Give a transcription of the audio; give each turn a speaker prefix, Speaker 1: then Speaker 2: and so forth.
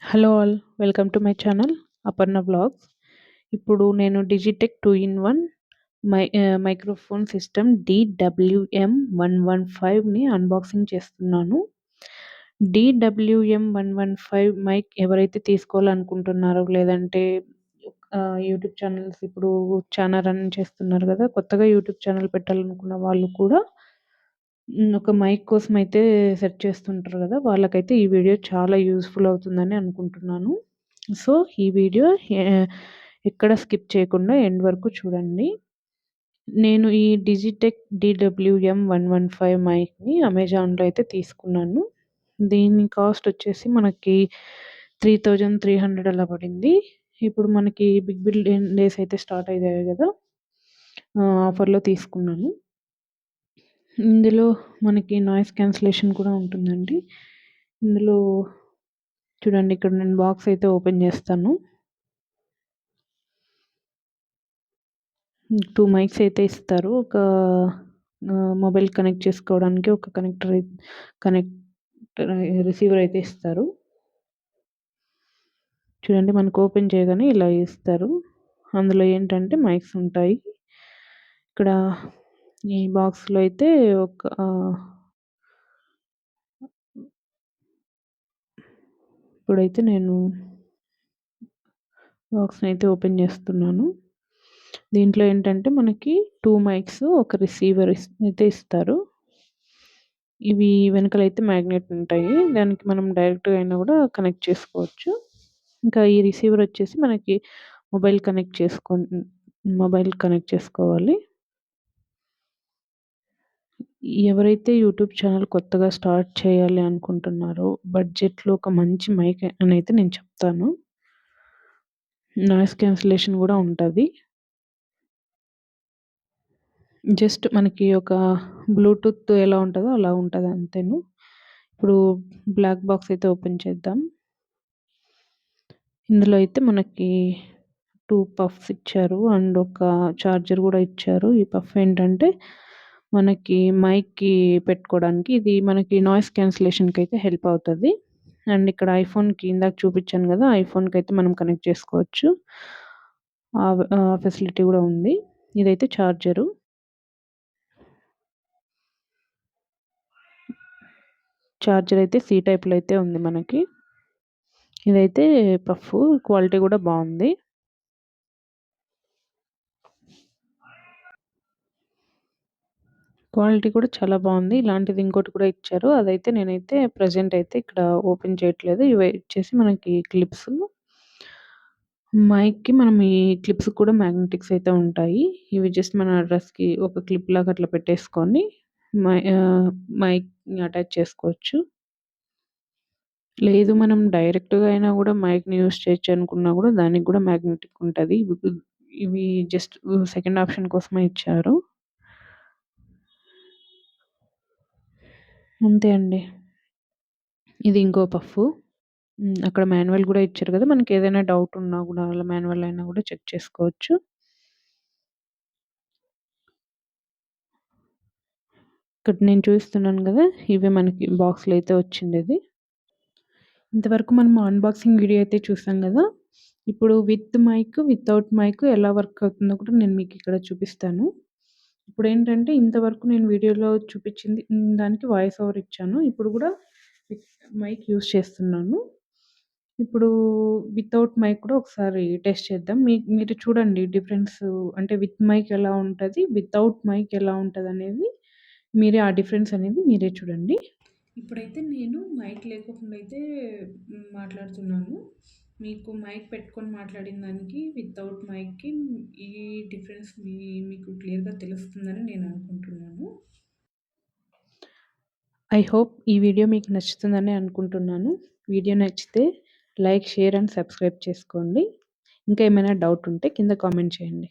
Speaker 1: Hello all, welcome to my channel Aparna vlogs. ఇప్పుడు నేను Digitek 2 in 1 microphone system DWM-115ని unboxing చేస్తున్నాను. DWM-115 మైక్ ఎవరైతే తీసుకోవాలనుకుంటున్నారో, లేదంటే యూట్యూబ్ ఛానల్స్ ఇప్పుడు చాలా రన్ చేస్తున్నారు కదా, కొత్తగా యూట్యూబ్ ఛానల్ పెట్టాలనుకున్న వాళ్ళు కూడా ఒక మైక్ కోసం అయితే సెర్చ్ చేస్తుంటారు కదా, వాళ్ళకైతే ఈ వీడియో చాలా యూజ్ఫుల్ అవుతుందని అనుకుంటున్నాను. సో ఈ వీడియో ఎక్కడ స్కిప్ చేయకుండా ఎండ్ వరకు చూడండి. నేను ఈ డిజిటెక్ DWM-115 మైక్ని అమెజాన్లో అయితే తీసుకున్నాను. దీని కాస్ట్ వచ్చేసి మనకి 3300 అలా పడింది. ఇప్పుడు మనకి బిగ్ బిలియన్ డేస్ అయితే స్టార్ట్ అయ్యాయి కదా, ఆఫర్లో తీసుకున్నాను. ఇందులో మనకి నాయిస్ క్యాన్సిలేషన్ కూడా ఉంటుందండి. ఇందులో చూడండి, ఇక్కడ నేను బాక్స్ అయితే ఓపెన్ చేస్తాను. 2 మైక్స్ అయితే ఇస్తారు. ఒక మొబైల్ కనెక్ట్ చేసుకోవడానికి ఒక కనెక్టర్ రిసీవర్ అయితే ఇస్తారు. చూడండి, మనకు ఓపెన్ చేయగానే ఇలా ఇస్తారు. అందులో ఏంటంటే మైక్స్ ఉంటాయి. ఇక్కడ ఈ బాక్స్లో అయితే ఇప్పుడైతే నేను బాక్స్ని అయితే ఓపెన్ చేస్తున్నాను. దీంట్లో ఏంటంటే మనకి 2 మైక్స్, ఒక రిసీవర్ అయితే ఇస్తారు. ఇవి వెనకాలైతే మ్యాగ్నెట్ ఉంటాయి. దానికి మనం డైరెక్ట్గా అయినా కూడా కనెక్ట్ చేసుకోవచ్చు. ఇంకా ఈ రిసీవర్ వచ్చేసి మనకి మొబైల్ కనెక్ట్ చేసుకోవాలి. ఎవరైతే యూట్యూబ్ ఛానల్ కొత్తగా స్టార్ట్ చేయాలి అనుకుంటున్నారో, బడ్జెట్లో ఒక మంచి మైక్ అని అయితే నేను చెప్తాను. నాయిస్ క్యాన్సిలేషన్ కూడా ఉంటుంది. జస్ట్ మనకి ఒక బ్లూటూత్ ఎలా ఉంటుందో అలా ఉంటుంది అంతేను. ఇప్పుడు బ్లాక్ బాక్స్ అయితే ఓపెన్ చేద్దాం. ఇందులో అయితే మనకి 2 పఫ్స్ ఇచ్చారు అండ్ ఒక చార్జర్ కూడా ఇచ్చారు. ఈ పఫ్ ఏంటంటే మనకి మైక్కి పెట్టుకోవడానికి, ఇది మనకి నాయిస్ క్యాన్సిలేషన్కి అయితే హెల్ప్ అవుతుంది. అండ్ ఇక్కడ ఐఫోన్కి ఇందాక చూపించాను కదా, ఐఫోన్కి అయితే మనం కనెక్ట్ చేసుకోవచ్చు. ఫెసిలిటీ కూడా ఉంది. ఇదైతే చార్జరు. చార్జర్ అయితే సి టైప్లో అయితే ఉంది మనకి. ఇదైతే పఫ్, క్వాలిటీ కూడా బాగుంది. క్వాలిటీ కూడా చాలా బాగుంది. ఇలాంటిది ఇంకోటి కూడా ఇచ్చారు. అదైతే నేనైతే ప్రెజెంట్ అయితే ఇక్కడ ఓపెన్ చేయట్లేదు. ఇవి వచ్చేసి మనకి క్లిప్స్. మైక్‌కి మనం ఈ క్లిప్స్ కూడా మ్యాగ్నెటిక్స్ అయితే ఉంటాయి. ఇవి జస్ట్ మన డ్రెస్‌కి ఒక క్లిప్ లాగా అట్లా పెట్టేసుకొని మైక్‌ని అటాచ్ చేసుకోవచ్చు. లేదు మనం డైరెక్ట్‌గా అయినా కూడా మైక్‌ని యూజ్ చేయొచ్చు అనుకున్నా కూడా దానికి కూడా మ్యాగ్నెటిక్ ఉంటది. ఇవి జస్ట్ సెకండ్ ఆప్షన్ కోసమే ఇచ్చారు. అంతే అండి. ఇది ఇంకో పఫ్. అక్కడ మాన్యువల్ కూడా ఇచ్చారు కదా, మనకి ఏదైనా డౌట్ ఉన్నా కూడా అలా మాన్యువల్ అయినా కూడా చెక్ చేసుకోవచ్చు. ఇక్కడ నేను చూపిస్తున్నాను కదా, ఇవే మనకి బాక్స్‌లో అయితే వచ్చిండేది. ఇంతవరకు మనం అన్బాక్సింగ్ వీడియో అయితే చూసాం కదా. ఇప్పుడు విత్ మైక్, వితౌట్ మైక్ ఎలా వర్క్ అవుతుందో కూడా నేను మీకు ఇక్కడ చూపిస్తాను. ఇప్పుడేంటంటే ఇంతవరకు నేను వీడియోలో చూపించింది దానికి వాయిస్ ఓవర్ ఇచ్చాను. ఇప్పుడు కూడా విత్ మైక్ యూజ్ చేస్తున్నాను. ఇప్పుడు వితౌట్ మైక్ కూడా ఒకసారి టెస్ట్ చేద్దాం. మీరు చూడండి డిఫరెన్స్, అంటే విత్ మైక్ ఎలా ఉంటది, వితౌట్ మైక్ ఎలా ఉంటదనేది మీరే ఆ డిఫరెన్స్ అనేది మీరే చూడండి. ఇప్పుడైతే నేను మైక్ లేకోకుండా అయితే మాట్లాడుతున్నాను. మీకు మైక్ పెట్టుకొని మాట్లాడిన దానికి, వితౌట్ మైక్‌కి ఈ డిఫరెన్స్ మీకు క్లియర్‌గా తెలుస్తుందని నేను అనుకుంటున్నాను. ఐ హోప్ ఈ వీడియో మీకు నచ్చుతుందని అనుకుంటున్నాను. వీడియో నచ్చితే లైక్, షేర్ అండ్ సబ్స్క్రైబ్ చేసుకోండి. ఇంకా ఏమైనా డౌట్ ఉంటే కింద కామెంట్ చేయండి.